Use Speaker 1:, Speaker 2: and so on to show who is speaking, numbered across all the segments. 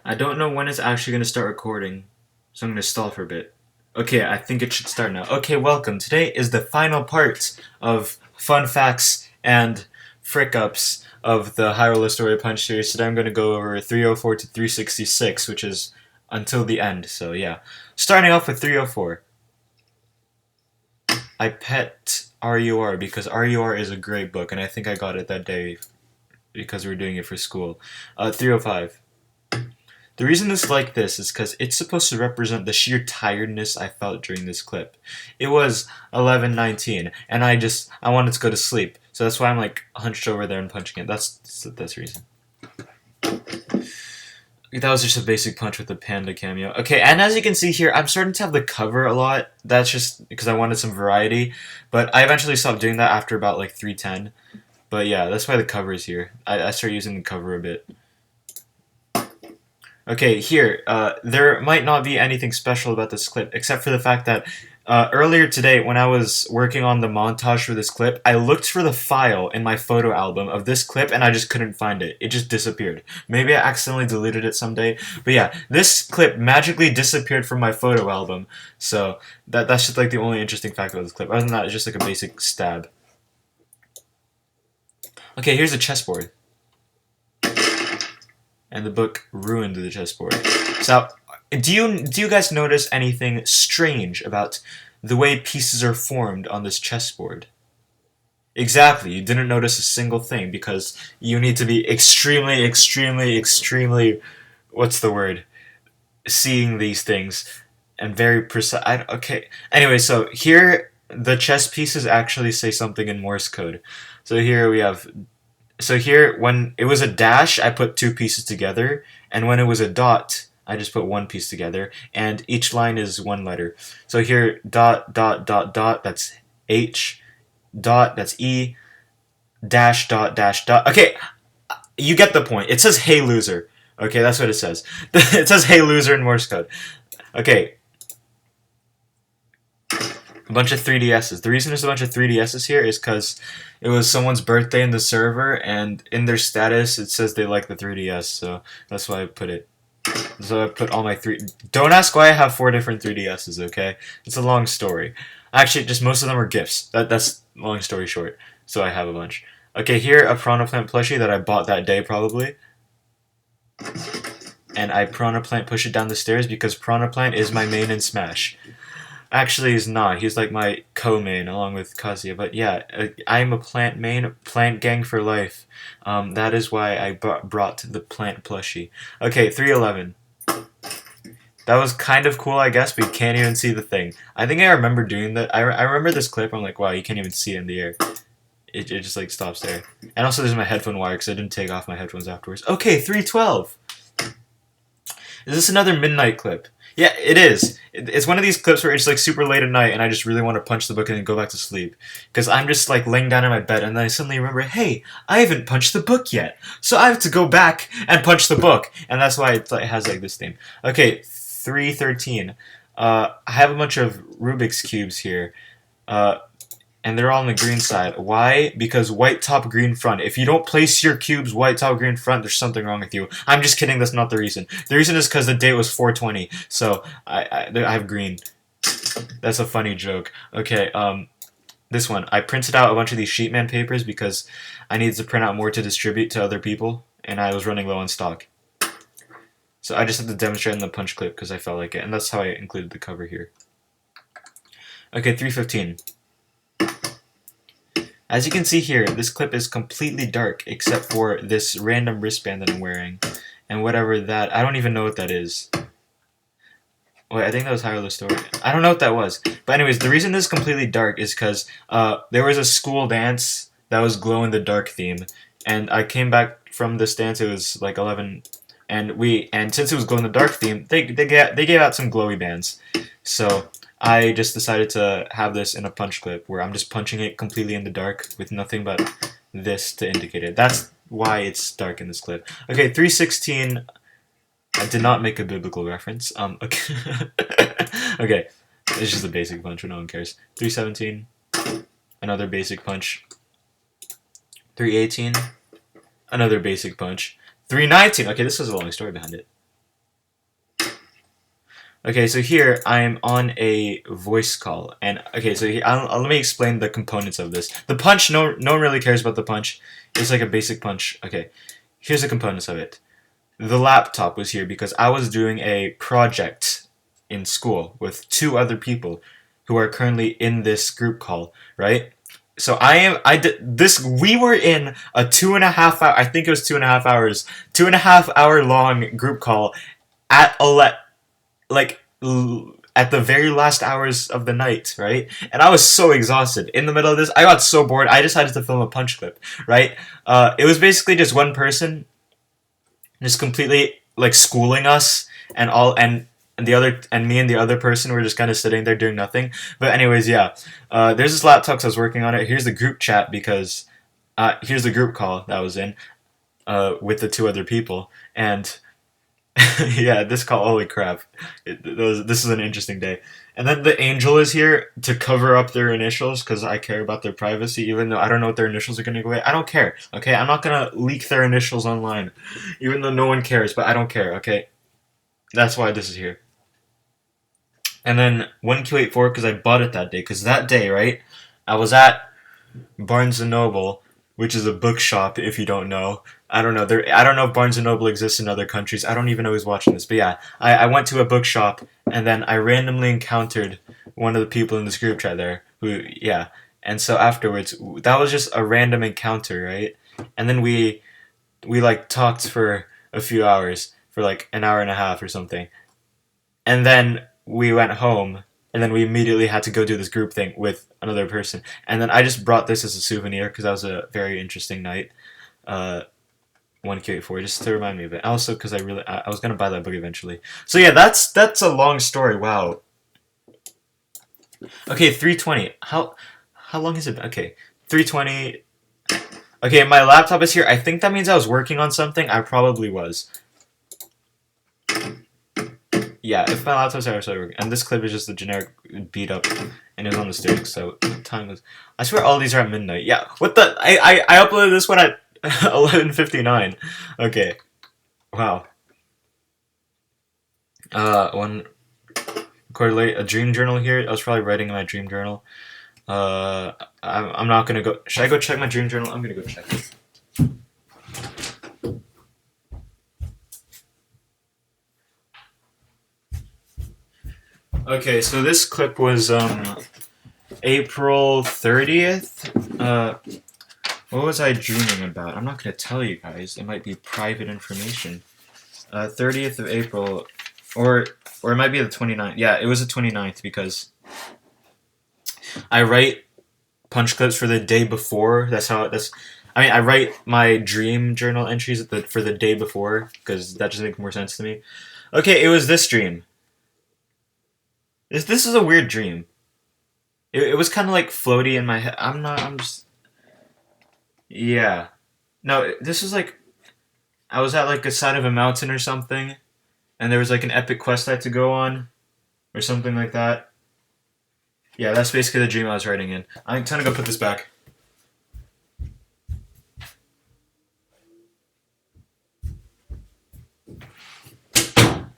Speaker 1: I don't know when it's actually going to start recording, so I'm going to stall for a bit. Okay, I think it should start now. Okay, welcome. Today is the final part of fun facts and frick ups of the Hyrule Historia Punch series. Today I'm going to go over 304 to 366, which is until the end, so yeah. Starting off with 304. I pet RUR because RUR is a great book, and I think I got it that day because we were doing it for school. 305. The reason it's like this is because it's supposed to represent the sheer tiredness I felt during this clip. It was 11:19, and I wanted to go to sleep, so that's why I'm like hunched over there and punching it. That's the reason. That was just a basic punch with the panda cameo. Okay, and as you can see here, I'm starting to have the cover a lot. That's just because I wanted some variety, but I eventually stopped doing that after about like 310. But yeah, that's why the cover is here. I started using the cover a bit. Okay, here, there might not be anything special about this clip, except for the fact that earlier today, when I was working on the montage for this clip, I looked for the file in my photo album of this clip, and I just couldn't find it. It just disappeared. Maybe I accidentally deleted it someday, but yeah, this clip magically disappeared from my photo album, so that's just like the only interesting fact about this clip. Other than that, it's just like a basic stab. Okay, here's a chessboard. And the book ruined the chessboard. So, do you guys notice anything strange about the way pieces are formed on this chessboard? Exactly, you didn't notice a single thing because you need to be extremely, extremely, extremely, what's the word? Seeing these things and very precise. Okay. Anyway, so here the chess pieces actually say something in Morse code. So here we have so here, when it was a dash, I put two pieces together, and when it was a dot, I just put one piece together, and each line is one letter. So here, dot, dot, dot, dot, that's H, dot, that's E, dash, dot, dash, dot. Okay, you get the point. It says, hey, loser. Okay, that's what it says. It says, hey, loser in Morse code. Okay, a bunch of 3DSs. The reason there's a bunch of 3DSs here is because it was someone's birthday in the server, and in their status it says they like the 3DS, so that's why I put it. So I put all my three. Don't ask why I have 4 different 3DSs. Okay, it's a long story. Actually, just most of them are gifts. That's long story short. So I have a bunch. Okay, here a Piranha Plant plushie that I bought that day probably, and I Piranha Plant push it down the stairs because Piranha Plant is my main in Smash. Actually, he's not. He's like my co-main along with Kazuya. But yeah, I'm a plant main, plant gang for life. That is why I brought the plant plushie. Okay, 311. That was kind of cool, I guess, but you can't even see the thing. I think I remember doing that. I remember this clip. I'm like, wow, you can't even see it in the air. It just like stops there. And also, there's my headphone wire because I didn't take off my headphones afterwards. Okay, 312. Is this another midnight clip? Yeah, it is. It's one of these clips where it's like super late at night and I just really want to punch the book and then go back to sleep. Because I'm just like laying down in my bed and then I suddenly remember, hey, I haven't punched the book yet. So I have to go back and punch the book. And that's why it has like this theme. Okay, 313. I have a bunch of Rubik's Cubes here. And they're all on the green side. Why? Because white top, green front. If you don't place your cubes white top, green front, there's something wrong with you. I'm just kidding, that's not the reason. The reason is because the date was 420, so I have green. That's a funny joke. Okay, this one. I printed out a bunch of these Sheetman papers because I needed to print out more to distribute to other people, and I was running low on stock. So I just had to demonstrate in the punch clip because I felt like it, and that's how I included the cover here. Okay, 315. As you can see here, this clip is completely dark except for this random wristband that I'm wearing. And whatever that, I don't even know what that is. Wait, I think that was Hyrule Story. I don't know what that was. But anyways, the reason this is completely dark is because there was a school dance that was glow-in-the-dark theme. And I came back from this dance, it was like 11, and since it was glow-in-the-dark theme, they gave out some glowy bands. So I just decided to have this in a punch clip where I'm just punching it completely in the dark with nothing but this to indicate it. That's why it's dark in this clip. Okay, 316. I did not make a biblical reference. Okay. Okay, it's just a basic punch, but no one cares. 317. Another basic punch. 318. Another basic punch. 319. Okay, this has a long story behind it. Okay, so here I'm on a voice call, and okay, so let me explain the components of this. The punch, no one really cares about the punch. It's like a basic punch. Okay, here's the components of it. The laptop was here because I was doing a project in school with two other people who are currently in this group call, right? So I did this. We were in a 2.5 hour. I think it was 2.5 hours, 2.5 hour long group call at like at the very last hours of the night, right? And I was so exhausted. In the middle of this, I got so bored. I decided to film a punch clip, right? It was basically just one person just completely like schooling us, and the other and me and the other person were just kind of sitting there doing nothing. But anyways, yeah. There's this laptop, so I was working on it. Here's the group chat because here's the group call that I was in with the two other people, and yeah, this call. Holy crap! This is an interesting day. And then the angel is here to cover up their initials because I care about their privacy, even though I don't know what their initials are gonna go away. I don't care. Okay, I'm not gonna leak their initials online, even though no one cares. But I don't care. Okay, that's why this is here. And then 1Q84 because I bought it that day. Because that day, right, I was at Barnes and Noble, which is a bookshop. If you don't know, I don't know. I don't know if Barnes and Noble exists in other countries. I don't even know who's watching this. But yeah, I went to a bookshop and then I randomly encountered one of the people in this group chat there. Who yeah, and so afterwards, that was just a random encounter, right? And then we like talked for a few hours, for like an hour and a half or something, and then we went home, and then we immediately had to go do this group thing with another person, and then I just brought this as a souvenir because that was a very interesting night. 1Q84 just to remind me of it. Also, because I was gonna buy that book eventually. So yeah, that's a long story. Wow. Okay, 320. How long has it been? Okay, 320. Okay, my laptop is here. I think that means I was working on something. I probably was. Yeah, if my laptop's actually working. And this clip is just a generic beat up, and it was on the stage, so time was. I swear all these are at midnight. Yeah, what the? I uploaded this one at 11:59. Okay, wow. One correlate a dream journal here. I was probably writing in my dream journal. I'm not gonna go. Should I go check my dream journal? I'm gonna go check it. Okay, so this clip was April 30th. What was I dreaming about? I'm not gonna tell you guys. It might be private information. 30th of April, or it might be the 29th. Yeah, it was the 29th because I write punch clips for the day before. I mean, I write my dream journal entries for the day before because that just makes more sense to me. Okay, it was this dream. This is a weird dream. It was kind of like floaty in my head. I'm just. Yeah. No, this was like. I was at like a side of a mountain or something, and there was like an epic quest I had to go on, or something like that. Yeah, that's basically the dream I was writing in. I'm trying to go put this back.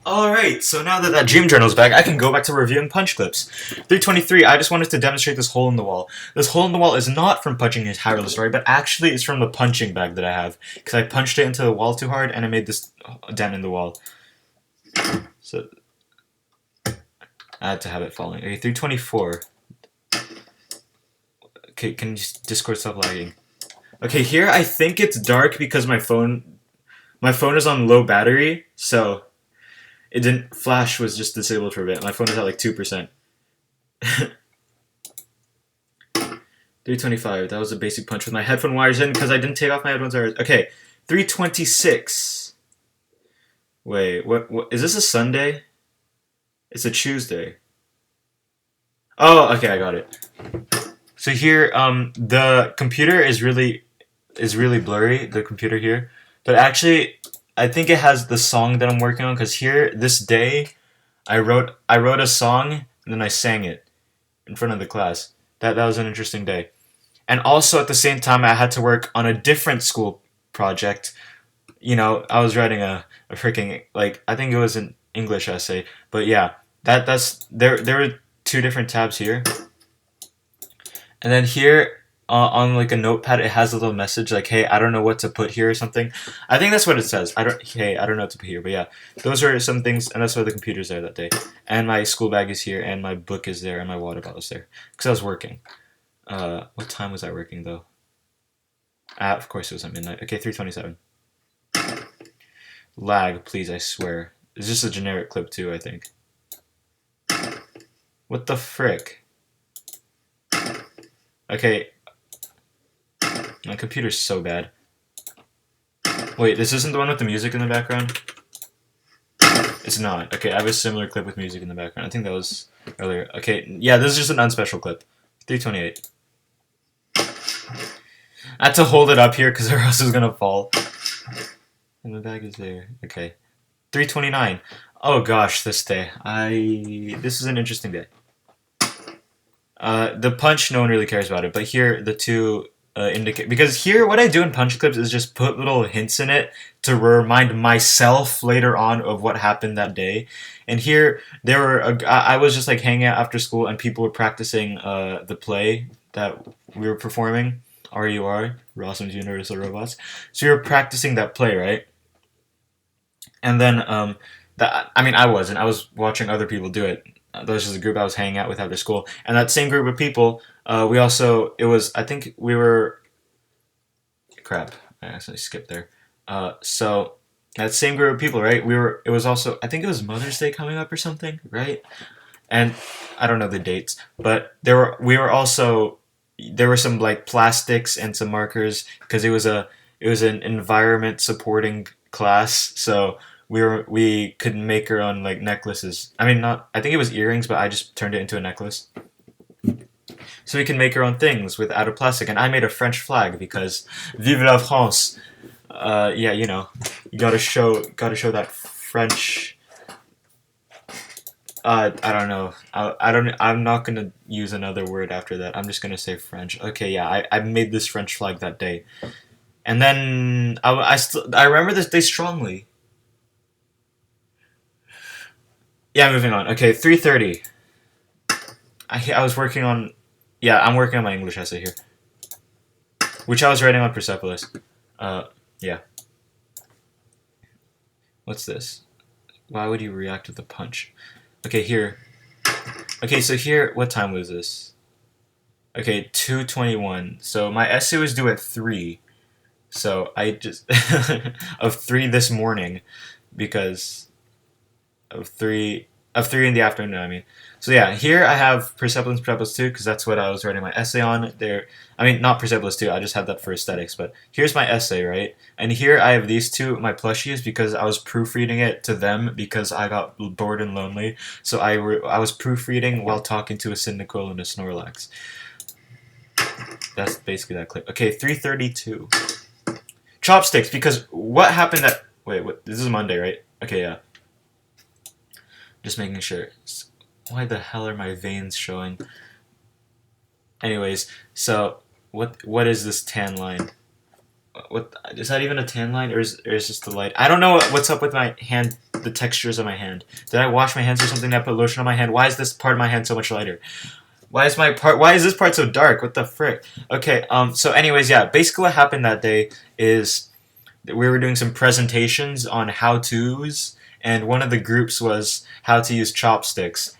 Speaker 1: Alright, so now that that dream journal's back, I can go back to reviewing punch clips. 323, I just wanted to demonstrate this hole in the wall. This hole in the wall is not from punching his hyrule story, but actually it's from the punching bag that I have. Because I punched it into the wall too hard, and it made this dent in the wall. So, I had to have it falling. Okay, 324. Okay, can Discord stop lagging? Okay, here I think it's dark because my phone is on low battery, so it didn't. Flash was just disabled for a bit. My phone is at like 2%. 325. That was a basic punch with my headphone wires in because I didn't take off my headphones wires. Okay, 326. Wait, what? Is this a Sunday? It's a Tuesday. Oh, okay, I got it. So here, the computer is really blurry. The computer here, but actually, I think it has the song that I'm working on. Because here, this day, I wrote a song and then I sang it in front of the class. That was an interesting day. And also at the same time, I had to work on a different school project. You know, I was writing a freaking like I think it was an English essay. But yeah, that's there were two different tabs here, and then here on like a notepad it has a little message like, hey, I don't know what to put here or something. I think that's what it says. I don't know what to put here, but yeah, those are some things, and that's why the computer's there that day, and my school bag is here, and my book is there, and my water bottle is there because I was working. What time was I working though? Of course it was at midnight. Okay, 3:27. Lag, please, I swear. It's just a generic clip too, I think. What the frick? Okay, my computer's so bad. Wait, this isn't the one with the music in the background? It's not. Okay, I have a similar clip with music in the background. I think that was earlier. Okay, yeah, this is just an unspecial clip. 3:28. I had to hold it up here because or else it was gonna fall. And the bag is there. Okay. 3:29. Oh gosh, this day. This is an interesting day. The punch, no one really cares about it, but here the two indicate, because here what I do in punch clips is just put little hints in it to remind myself later on of what happened that day. And here there were I was just like hanging out after school and people were practicing the play that we were performing. RUR, Rossum's Universal Robots. So we were practicing that play, right? And then I mean I wasn't. I was watching other people do it. That was just a group I was hanging out with after school. And that same group of people, we also, it was, I think we were, crap, I accidentally skipped there. So that same group of people, right? It was also, I think it was Mother's Day coming up or something, right? And I don't know the dates, but we were also, there were some like plastics and some markers because it was an environment supporting class. So we could make our own like necklaces. I mean, not, I think it was earrings, but I just turned it into a necklace. So we can make our own things with out of plastic, and I made a French flag because Vive la France. Yeah, you know, you gotta show that French. I don't know. I don't. I'm not gonna use another word after that. I'm just gonna say French. Okay, yeah, I made this French flag that day, and then I remember this day strongly. Yeah, moving on. Okay, 3:30. I was working on. Yeah, I'm working on my English essay here, which I was writing on Persepolis. Yeah. What's this? Why would you react with a punch? Okay, here. Okay, so here, what time was this? Okay, 2:21. So my essay was due at 3. So I just of 3 this morning because of 3 in the afternoon, I mean. So yeah, here I have Persepolis 2 because that's what I was writing my essay on. There, I mean, not Persepolis 2, I just had that for aesthetics, but here's my essay, right? And here I have these two, my plushies, because I was proofreading it to them because I got bored and lonely. So I was proofreading while talking to a Cyndaquil and a Snorlax. That's basically that clip. Okay, 3:32. Chopsticks, because what happened at... Wait, what? This is Monday, right? Okay, yeah. Just making sure. Why the hell are my veins showing? Anyways, so what is this tan line? What is that even a tan line, or is just the light? I don't know what's up with my hand, the textures of my hand. Did I wash my hands or something? Did I put lotion on my hand? Why is this part of my hand so much lighter? Why is this part so dark? What the frick? Okay, so anyways, yeah, basically what happened that day is that we were doing some presentations on how-tos, and one of the groups was how to use chopsticks.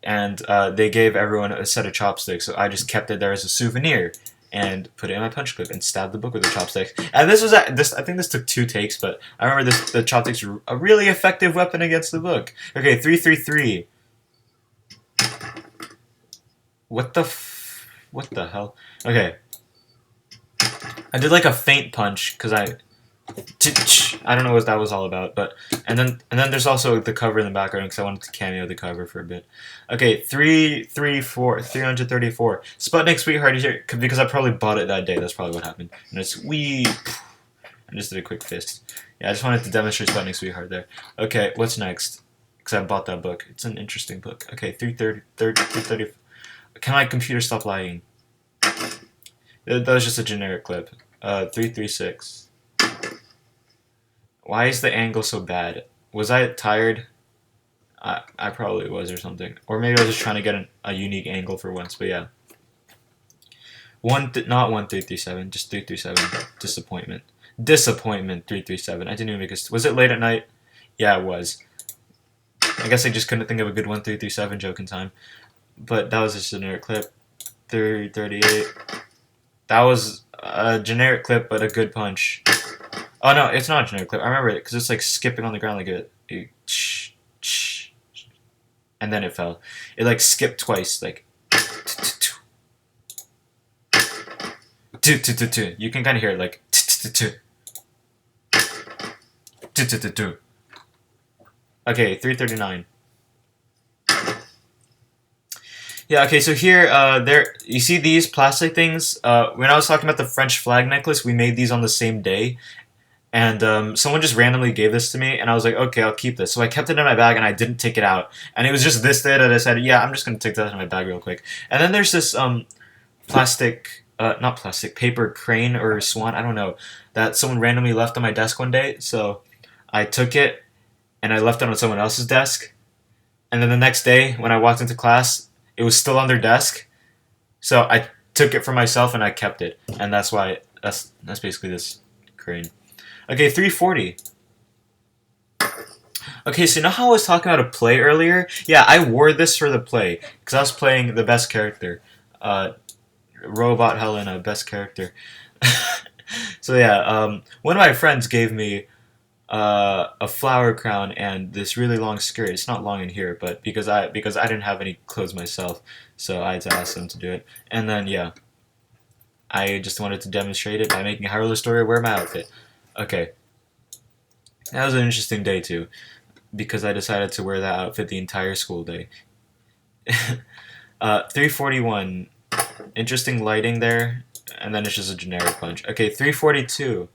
Speaker 1: And they gave everyone a set of chopsticks, so I just kept it there as a souvenir and put it in my punch clip and stabbed the book with the chopsticks. And this was I think this took 2 takes, but I remember the chopsticks were a really effective weapon against the book. Okay, 3:33. What the hell? Okay. I did like a feint punch because I don't know what that was all about, but and then there's also the cover in the background because I wanted to cameo the cover for a bit. Okay, 334. Sputnik Sweetheart is here because I probably bought it that day. That's probably what happened. And it's I just did a quick fist. Yeah, I just wanted to demonstrate Sputnik Sweetheart there. Okay, what's next? Because I bought that book. It's an interesting book. Okay, 330. Can my computer stop lying? That was just a generic clip. 336. Why is the angle so bad? Was I tired? I probably was or something. Or maybe I was just trying to get a unique angle for once, but yeah. Not 1337, just 337. Disappointment. Disappointment 337. I didn't even make a. Was it late at night? Yeah, it was. I guess I just couldn't think of a good 1337 joke in time. But that was just a generic clip. 338. That was a generic clip, but a good punch. Oh no, it's not a generic clip. I remember it because it's like skipping on the ground like and then it fell. It like skipped twice, like. You can kind of hear it like. Okay, 339. Yeah, okay, so here, there, you see these plastic things? When I was talking about the French flag necklace, we made these on the same day, and someone just randomly gave this to me, and I was like, okay, I'll keep this. So I kept it in my bag, and I didn't take it out. And it was just this day that I decided, yeah, I'm just going to take that in my bag real quick. And then there's this plastic, not plastic, paper crane or swan, I don't know, that someone randomly left on my desk one day. So I took it, and I left it on someone else's desk. And then the next day, when I walked into class, it was still on their desk, so I took it for myself and I kept it, and that's why that's basically this crane. Okay, 340. Okay, so you know how I was talking about a play earlier? Yeah, I wore this for the play because I was playing the best character, Robot Helena, best character. So yeah, one of my friends gave me a flower crown and this really long skirt. It's not long in here, but because I didn't have any clothes myself, so I had to ask them to do it. And then yeah, I just wanted to demonstrate it by making a hyrule historia wear my outfit. Okay, that was an interesting day too, because I decided to wear that outfit the entire school day. 341, interesting lighting there, and then it's just a generic punch. Okay, 342.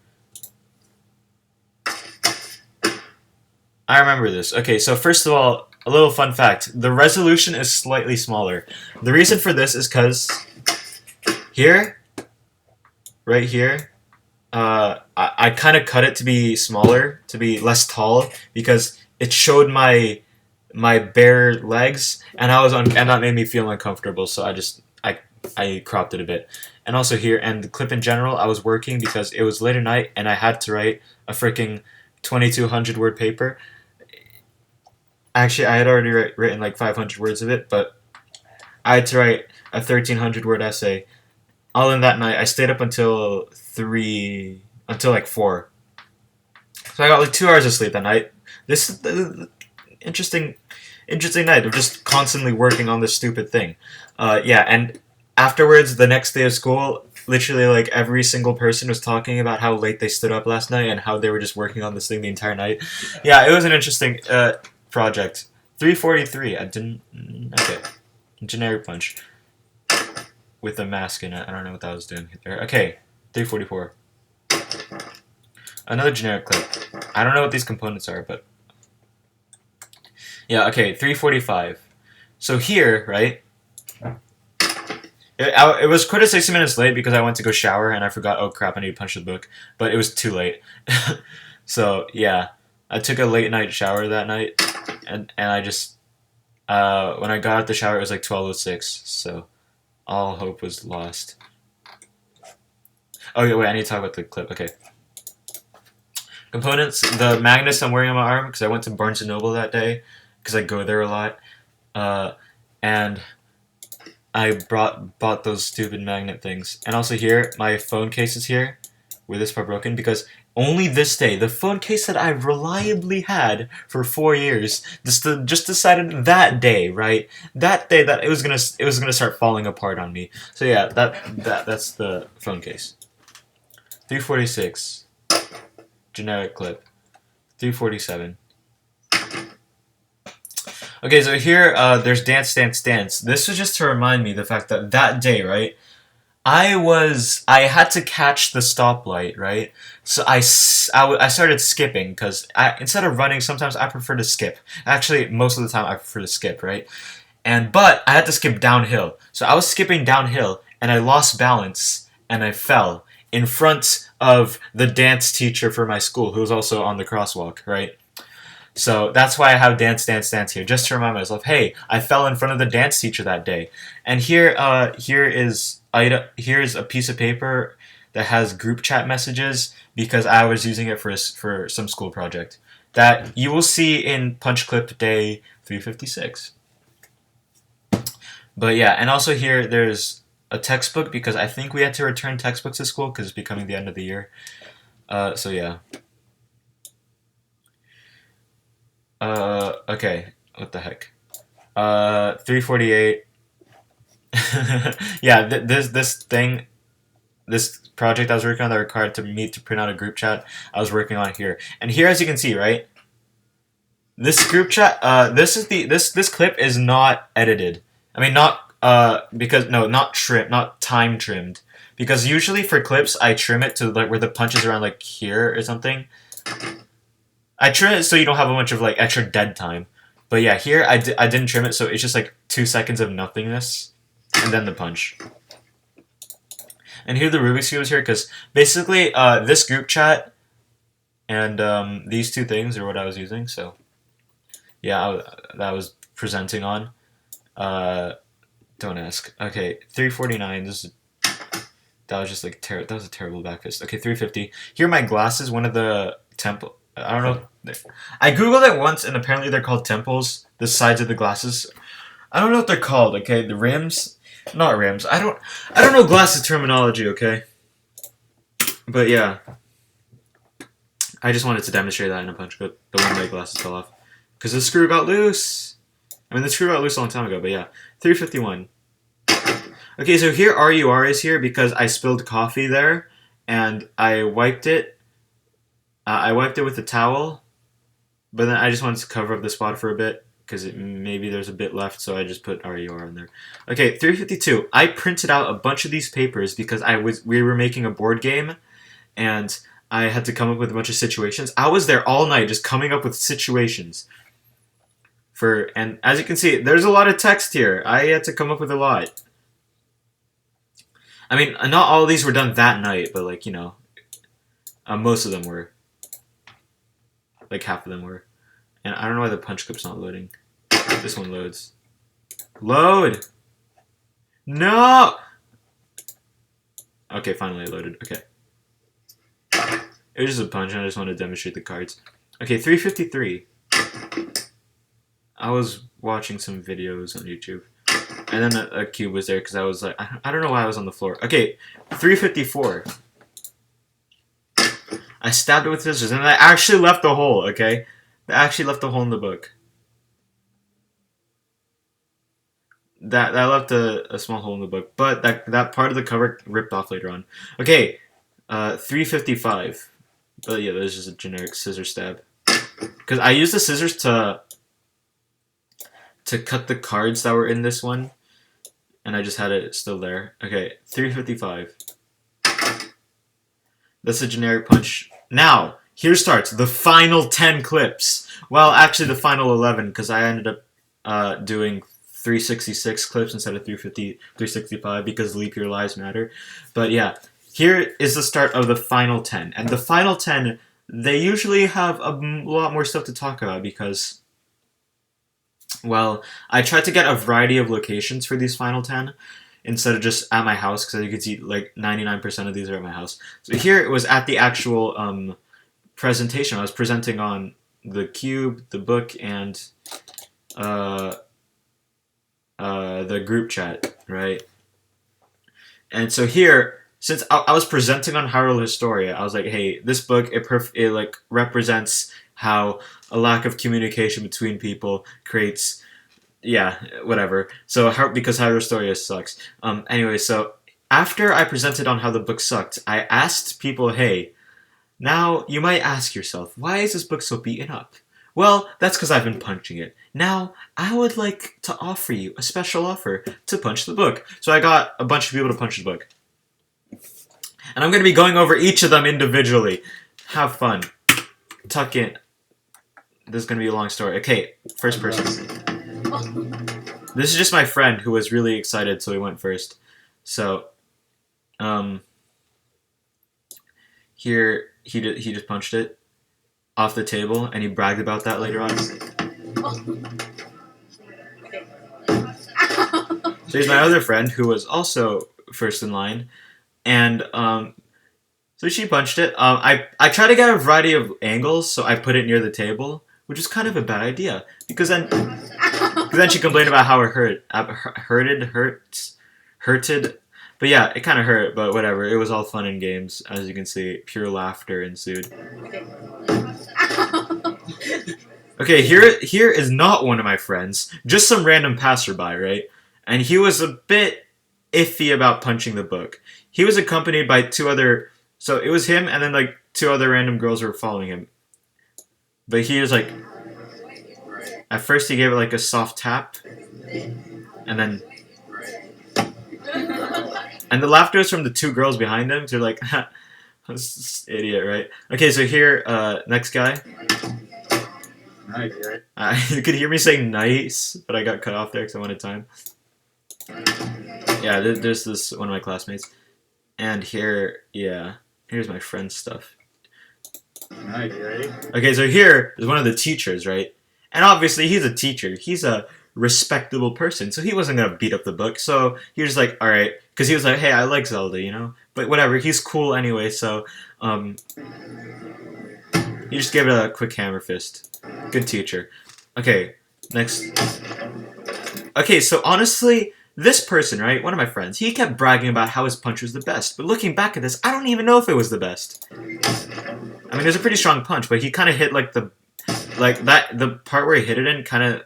Speaker 1: I remember this. Okay, so first of all, a little fun fact. The resolution is slightly smaller. The reason for this is because here, right here, I kind of cut it to be smaller, to be less tall, because it showed my bare legs, and and that made me feel uncomfortable, so I cropped it a bit. And also here, and the clip in general, I was working because it was late at night, and I had to write a freaking 2,200 word paper. Actually, I had already written like 500 words of it, but I had to write a 1,300 word essay. All in that night, I stayed up until like 4. So I got like 2 hours of sleep that night. This is the interesting night of just constantly working on this stupid thing. Yeah, and afterwards, the next day of school, literally like every single person was talking about how late they stood up last night and how they were just working on this thing the entire night. Yeah, it was an interesting project. 343. I didn't. Okay. Generic punch with a mask in it. I don't know what that was doing there. Okay. 344. Another generic clip. I don't know what these components are, but yeah. Okay. 345. So here, right? It was quite a 60 minutes late because I went to go shower and I forgot, oh crap, I need to punch the book. But it was too late. So, yeah. I took a late night shower that night. And I just... when I got out the shower, it was like 12:06. So, all hope was lost. Oh, yeah, wait, I need to talk about the clip. Okay. Components. The magnets I'm wearing on my arm because I went to Barnes & Noble that day because I go there a lot. And... I bought those stupid magnet things. And also here, my phone case is here, with this part broken, because only this day, the phone case that I reliably had for 4 years, just decided that day, right? That day that it was gonna start falling apart on me. So yeah, that's the phone case. 346. Generic clip. 347. Okay, so here, there's Dance, Dance, Dance. This was just to remind me the fact that that day, right, I had to catch the stoplight, right? So I started skipping, because instead of running, sometimes I prefer to skip. Actually, most of the time I prefer to skip, right? But I had to skip downhill. So I was skipping downhill, and I lost balance, and I fell in front of the dance teacher for my school, who was also on the crosswalk, right? So that's why I have dance, dance, dance here, just to remind myself, hey, I fell in front of the dance teacher that day. And here's a piece of paper that has group chat messages because I was using it for some school project that you will see in punch clip day 356. But yeah, and also here there's a textbook because I think we had to return textbooks to school because it's becoming the end of the year. So yeah. Okay. What the heck? 348. Yeah, this project I was working on that required me to print out a group chat. I was working on here, and here, as you can see, right, this group chat. This clip is not edited. I mean, not because no, not trim, not time trimmed. Because usually for clips, I trim it to like where the punch is around like here or something. I trim it so you don't have a bunch of like extra dead time. But yeah, here I didn't trim it, so it's just like 2 seconds of nothingness, and then the punch. And here the Rubik's Cube is here because basically this group chat and these two things are what I was using. So yeah, that I was presenting on. Don't ask. Okay, 349. That was just like that was a terrible back fist. Okay, 350. Here are my glasses. One of the temple. I don't know. I googled it once, and apparently they're called temples. The sides of the glasses. I don't know what they're called. Okay, the rims, not rims. I don't know glasses terminology. Okay, but yeah, I just wanted to demonstrate that in a punch clip. The one my glasses fell off because the screw got loose. I mean, the screw got loose a long time ago. But yeah, 351. Okay, so here RUR is here because I spilled coffee there, and I wiped it. I wiped it with a towel, but then I just wanted to cover up the spot for a bit because maybe there's a bit left, so I just put RUR in there. Okay, 352. I printed out a bunch of these papers because we were making a board game, and I had to come up with a bunch of situations. I was there all night just coming up with situations. And as you can see, there's a lot of text here. I had to come up with a lot. I mean, not all of these were done that night, but like, you know, most of them were. Like half of them were. And I don't know why the punch clip's not loading. This one loads. Load! No! Okay, finally it loaded. Okay. It was just a punch and I just want to demonstrate the cards. Okay, 353. I was watching some videos on YouTube. And then a cube was there because I was like, I don't know why I was on the floor. Okay, 354. I stabbed it with scissors, and I actually left the hole, okay? I actually left the hole in the book. That left a small hole in the book, but that part of the cover ripped off later on. Okay, 355. But yeah, there's just a generic scissor stab. Because I used the scissors to cut the cards that were in this one, and I just had it still there. Okay, 355. That's a generic punch. Now, here starts the final 10 clips. Well, actually the final 11, because I ended up doing 366 clips instead of 365 because leap year lives matter. But yeah, here is the start of the final 10. And the final 10, they usually have a lot more stuff to talk about because, well, I tried to get a variety of locations for these final 10. Instead of just at my house, because as you can see, like 99% of these are at my house. So here it was at the actual presentation. I was presenting on the cube, the book, and the group chat, right? And so here, since I was presenting on hyrule historia, I was like, hey, this book, it like represents how a lack of communication between people creates... Yeah, whatever. So, because Hyrule Historia sucks. Anyway, so after I presented on how the book sucked, I asked people, hey, now you might ask yourself, why is this book so beaten up? Well, that's because I've been punching it. Now, I would like to offer you a special offer to punch the book. So I got a bunch of people to punch the book. And I'm going to be going over each of them individually. Have fun. Tuck in. This is going to be a long story. Okay, first person. This is just my friend who was really excited, so he went first. So, here he just punched it, off the table, and he bragged about that later on. So he's my other friend who was also first in line, and so she punched it. I tried to get a variety of angles, so I put it near the table, which is kind of a bad idea because then she complained about how it hurted. But yeah, it kind of hurt, but whatever. It was all fun and games, as you can see. Pure laughter ensued. Okay, here is not one of my friends, just some random passerby, right? And he was a bit iffy about punching the book. He was accompanied by two other, so it was him and then like two other random girls were following him. But he was like, at first he gave it like a soft tap, and then, and the laughter was from the two girls behind him. They're like, this idiot, right? Okay, so here, next guy.
Speaker 2: Nice, right?
Speaker 1: You could hear me saying nice, but I got cut off there because I wanted time. Yeah, there's this one of my classmates, and here, yeah, here's my friend's stuff.
Speaker 2: Nice, right?
Speaker 1: Okay, so here is one of the teachers, right? And obviously he's a teacher. He's a respectable person, so he wasn't gonna beat up the book. So he was just like, all right, because he was like, hey, I like Zelda, you know, but whatever. He's cool anyway, so he just gave it a quick hammer fist. Good teacher. Okay, next. Okay, so honestly, this person, right, one of my friends, he kept bragging about how his punch was the best. But looking back at this, I don't even know if it was the best. I mean, it was a pretty strong punch, but he kind of hit the part where he hit it in kind of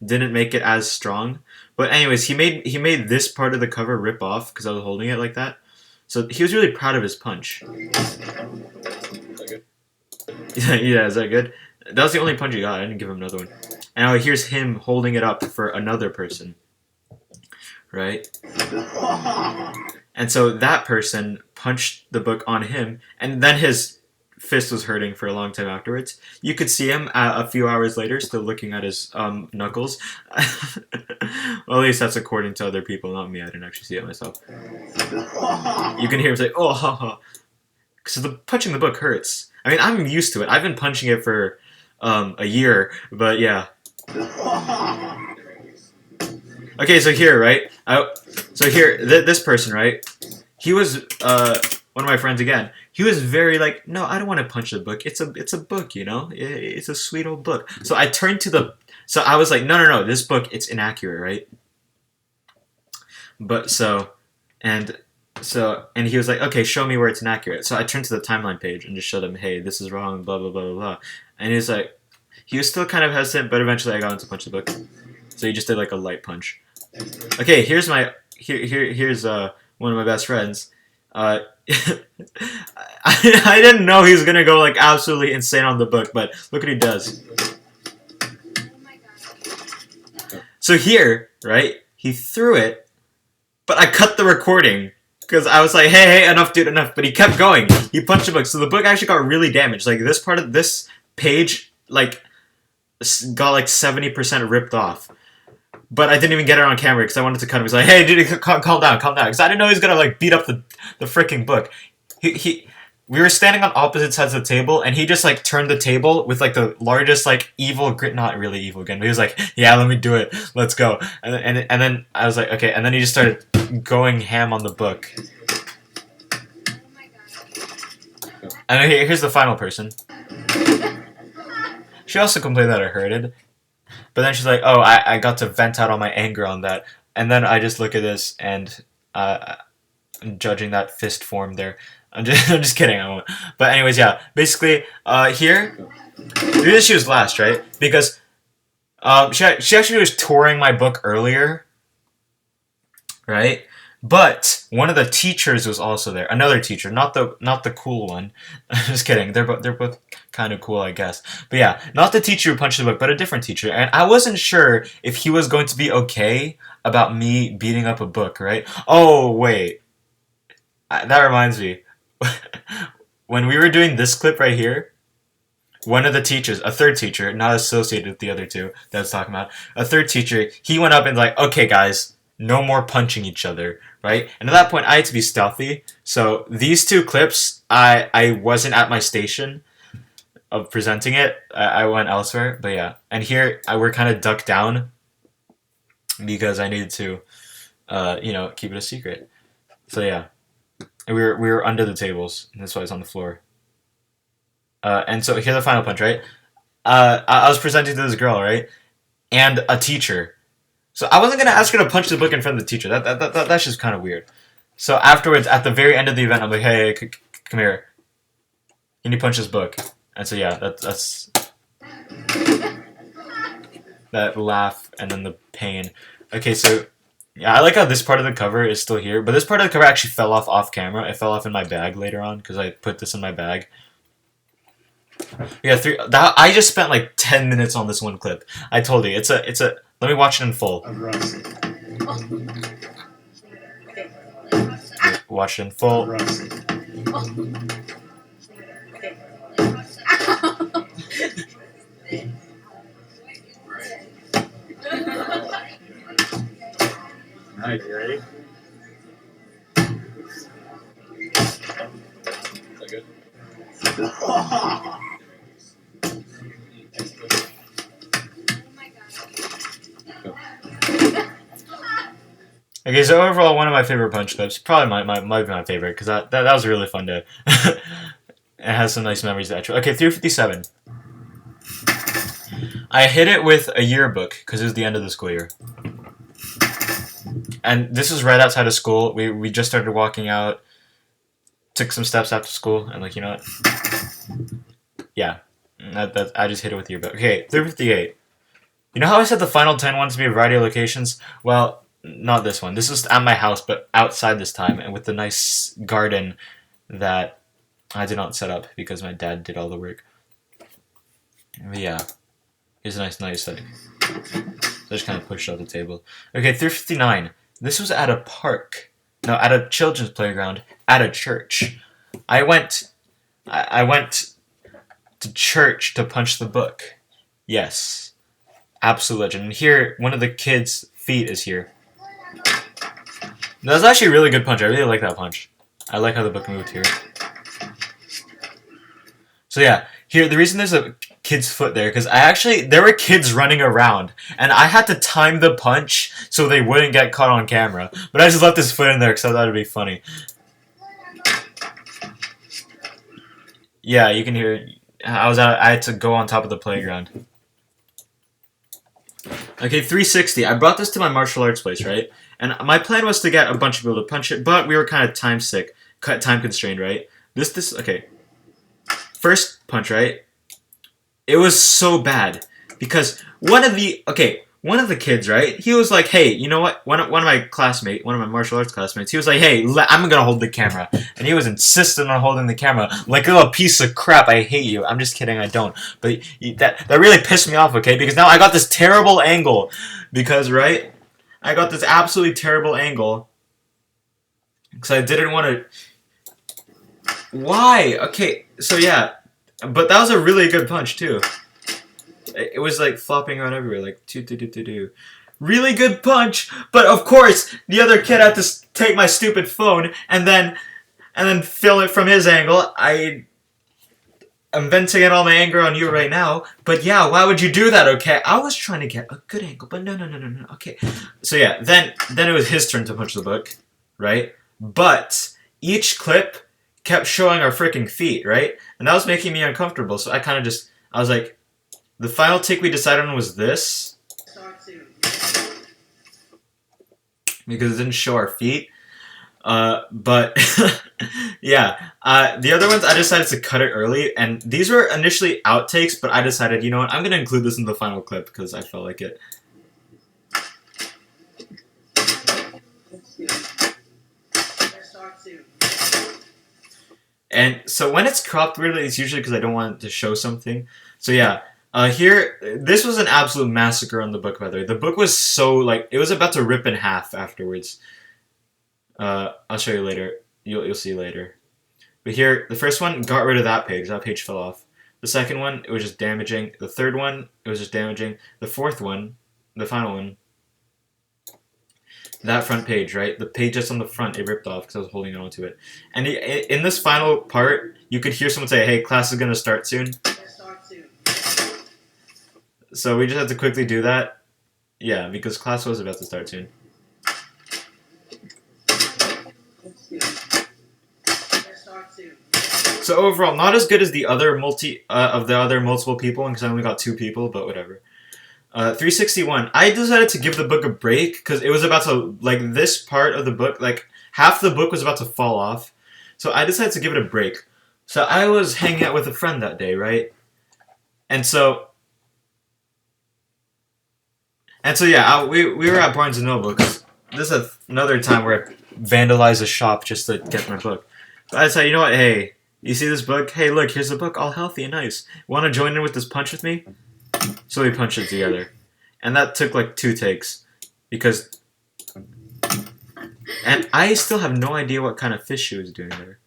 Speaker 1: didn't make it as strong. But anyways, he made this part of the cover rip off because I was holding it like that. So he was really proud of his punch. Yeah, is that good? That was the only punch he got. I didn't give him another one. And now here's him holding it up for another person. Right? And so that person punched the book on him, and then his fist was hurting for a long time afterwards. You could see him a few hours later still looking at his knuckles. Well, at least that's according to other people, not me. I didn't actually see it myself. You can hear him say, oh, ha, ha. So the punching the book hurts. I mean, I'm used to it. I've been punching it for a year, but yeah. Okay, so here, right? This person, right? He was one of my friends again. He was very like, no, I don't want to punch the book. It's a book, you know. It's a sweet old book. So I turned to so I was like, no, this book, it's inaccurate, right? But and he was like, okay, show me where it's inaccurate. So I turned to the timeline page and just showed him, hey, this is wrong, blah blah blah blah blah. And he's like, he was still kind of hesitant, but eventually I got him to punch the book. So he just did like a light punch. Okay, here's one of my best friends. I didn't know he was gonna go like absolutely insane on the book, but look what he does. So here, right, he threw it, but I cut the recording because I was like, hey, enough, dude, enough. But he kept going. He punched the book, so the book actually got really damaged. Like this part of this page, like got like 70% ripped off. But I didn't even get it on camera because I wanted to cut him. He's like, hey, dude, calm down. Because I didn't know he was going to, like, beat up the freaking book. We were standing on opposite sides of the table, and he just, like, turned the table with, like, the largest, like, evil grin. Not really evil again, but he was like, yeah, let me do it. Let's go. And then I was like, okay. And then he just started going ham on the book. And here's the final person. She also complained that it hurted. But then she's like, oh, I got to vent out all my anger on that. And then I just look at this and I'm judging that fist form there. I'm just kidding, I won't. But anyways, yeah. Basically, here, maybe she was last, right? Because she actually was touring my book earlier, right? But one of the teachers was also there. Another teacher, not the cool one. I'm just kidding. They're both kind of cool, I guess. But yeah, not the teacher who punched the book, but a different teacher. And I wasn't sure if he was going to be okay about me beating up a book, right? Oh, wait. That reminds me. When we were doing this clip right here, one of the teachers, a third teacher, not associated with the other two that I was talking about, a third teacher, he went up and like, okay, guys, no more punching each other, right? And at that point, I had to be stealthy. So these two clips, I wasn't at my station. of presenting it, I went elsewhere. But yeah, and here we're kind of ducked down because I needed to, keep it a secret. So yeah, we were under the tables, and that's why it's on the floor. And so here's the final punch, right? I was presenting to this girl, right, and a teacher. So I wasn't gonna ask her to punch the book in front of the teacher. That's just kind of weird. So afterwards, at the very end of the event, I'm like, hey, come here. Can you punch this book? And so yeah, that's that laugh and then the pain. Okay, so yeah, I like how this part of the cover is still here, but this part of the cover actually fell off camera. It fell off in my bag later on because I put this in my bag. Yeah, I just spent like 10 minutes on this one clip. I told you, it's a. Let me watch it in full. Watch it in full.
Speaker 2: Alright, you ready? Good.
Speaker 1: Okay, so overall, one of my favorite punch clips, probably might be my favorite, because that was a really fun day. It has some nice memories, actually. Okay, 357. I hit it with a yearbook, because it was the end of the school year. And this was right outside of school. We just started walking out, took some steps after school, and like, you know what? Yeah, I just hit it with a yearbook. Okay, 358. You know how I said the final 10 wants to be a variety of locations? Well, not this one. This was at my house, but outside this time, and with the nice garden that I did not set up because my dad did all the work. But yeah, here's a nice aesthetic. So I just kind of pushed off the table. Okay, 359. This was at a park. No, at a children's playground at a church. I went to church to punch the book. Yes, absolute legend. And here, one of the kids' feet is here. That was actually a really good punch. I really like that punch. I like how the book moved here. So yeah, here, the reason there's a kid's foot there, because there were kids running around, and I had to time the punch so they wouldn't get caught on camera. But I just left his foot in there because I thought it'd be funny. Yeah, you can hear, I had to go on top of the playground. Okay, 360. I brought this to my martial arts place, right? And my plan was to get a bunch of people to punch it, but we were kind of time constrained, right? Okay. First punch, right? It was so bad because one of the kids, right? He was like, "Hey, you know what?" One of my martial arts classmates, he was like, "Hey, I'm gonna hold the camera," and he was insistent on holding the camera like a little piece of crap. I hate you. I'm just kidding. I don't. But that really pissed me off. Okay, because now I got this terrible angle. Because right, I got this absolutely terrible angle because I didn't want to. Why? Okay, so yeah. But that was a really good punch, too. It was, like, flopping around everywhere, like, do. Really good punch! But, of course, the other kid had to take my stupid phone and then film it from his angle. I'm venting all my anger on you right now. But, yeah, why would you do that, okay? I was trying to get a good angle, but no, okay. So, yeah, then it was his turn to punch the book, right? But each clip kept showing our freaking feet, right? And that was making me uncomfortable. So I was like, the final take we decided on was this. Because it didn't show our feet. But, yeah. The other ones, I decided to cut it early. And these were initially outtakes, but I decided, you know what, I'm going to include this in the final clip because I felt like it. And so when it's cropped weirdly, it's usually because I don't want it to show something. So yeah, here, this was an absolute massacre on the book, by the way. The book was so, like, it was about to rip in half afterwards. I'll show you later. You'll see later. But here, the first one got rid of that page. That page fell off. The second one, it was just damaging. The third one, it was just damaging. The fourth one, the final one, that front page, right? The page that's on the front, it ripped off because I was holding on to it. And in this final part, you could hear someone say, "Hey, class is going to start soon." So we just had to quickly do that. Yeah, because class was about to start soon. So overall, not as good as the other multiple people, because I only got 2 people, but whatever. 361. I decided to give the book a break because it was about to, like, this part of the book, like, half the book was about to fall off. So I decided to give it a break. So I was hanging out with a friend that day, right? And so yeah, we were at Barnes & Noble because this is another time where I vandalized a shop just to get my book. But I said, you know what, hey, you see this book? Hey, look, here's the book, all healthy and nice. Want to join in with this punch with me? So we punched it together. And that took like 2 takes. Because... And I still have no idea what kind of fish she was doing there.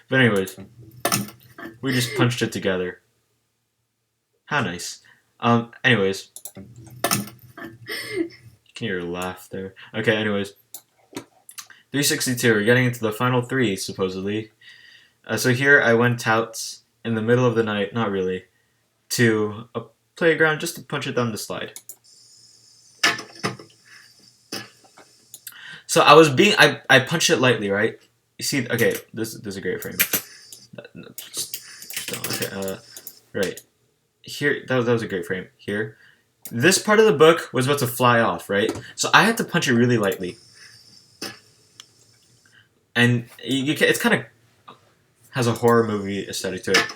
Speaker 1: But anyways, we just punched it together. How nice. Anyways. You can hear her laugh there. Okay, anyways. 362, we're getting into the final 3, supposedly. So here I went out in the middle of the night, not really, to a playground just to punch it down the slide. So I punched it lightly, right? You see, okay, this is a great frame. Okay, right. Here, that was a great frame. Here. This part of the book was about to fly off, right? So I had to punch it really lightly. And it's kind of has a horror movie aesthetic to it.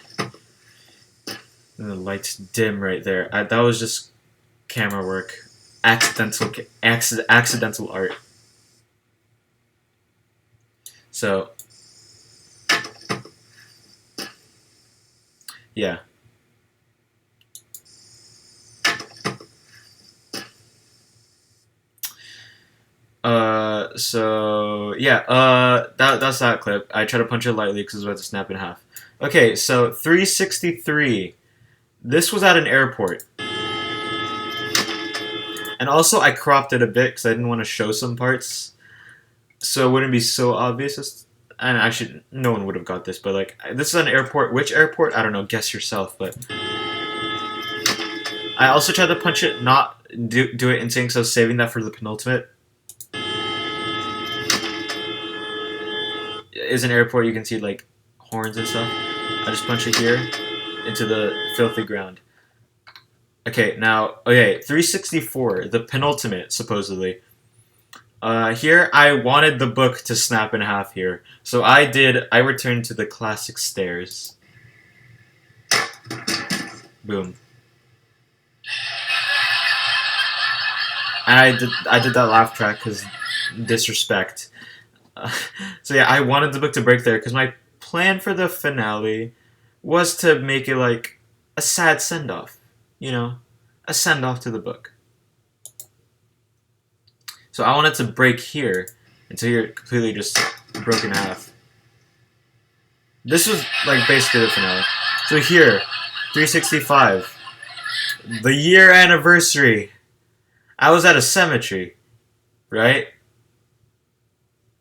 Speaker 1: And the lights dim right there. That was just camera work. Accidental art. So, yeah. So yeah, that's that clip. I tried to punch it lightly because it was about to snap in half. Okay, so 363. This was at an airport. And also I cropped it a bit because I didn't want to show some parts. So it wouldn't be so obvious. And actually, no one would have got this, but like, this is an airport. Which airport? I don't know, guess yourself, but... I also tried to punch it, not do it in sync, so saving that for the penultimate. Is an airport, you can see like horns and stuff. I just punch it here into the filthy ground. Okay, now, okay, 364, the penultimate, supposedly. Here, I wanted the book to snap in half here. So I returned to the classic stairs. Boom. And I did that laugh track because disrespect. So yeah, I wanted the book to break there because my plan for the finale was to make it like a sad send-off. You know? A send-off to the book. So I wanted to break here until you're completely just broken in half. This was like basically the finale. So here, 365. The year anniversary. I was at a cemetery, right?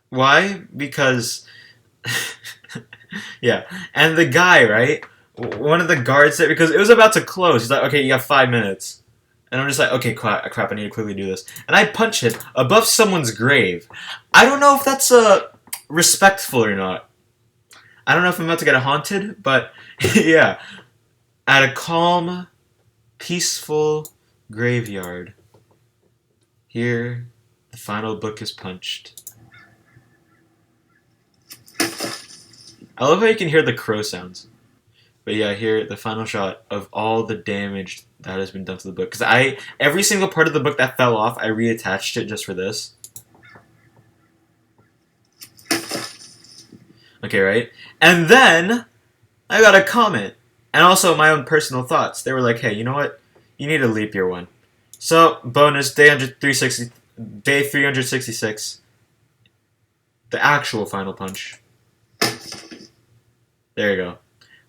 Speaker 1: Why? Because, yeah. And the guy, right? One of the guards said, because it was about to close. He's like, okay, you have 5 minutes. And I'm just like, okay, crap, I need to quickly do this. And I punch it above someone's grave. I don't know if that's respectful or not. I don't know if I'm about to get haunted, but yeah. At a calm, peaceful graveyard. Here, the final book is punched. I love how you can hear the crow sounds. But yeah, here, the final shot of all the damage that has been done to the book. Because every single part of the book that fell off, I reattached it just for this. Okay, right? And then, I got a comment. And also my own personal thoughts. They were like, hey, you know what? You need a leap year one. So, bonus, day 366. The actual final punch. There you go.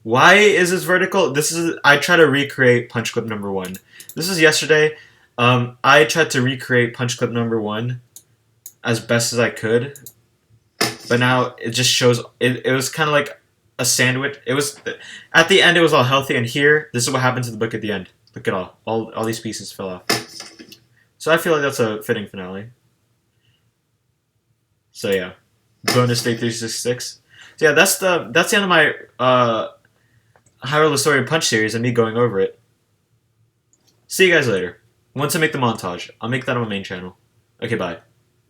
Speaker 1: Why is this vertical? I try to recreate punch clip number 1. This is yesterday. I tried to recreate punch clip number 1 as best as I could. But now it just shows, it was kind of like a sandwich. It was at the end. It was all healthy, and here, this is what happened to the book at the end. Look at all these pieces fell off. So I feel like that's a fitting finale. So yeah, bonus day 366. So yeah, that's the end of my Hyrule Historia Punch series and me going over it. See you guys later. Once I make the montage, I'll make that on my main channel. Okay, bye.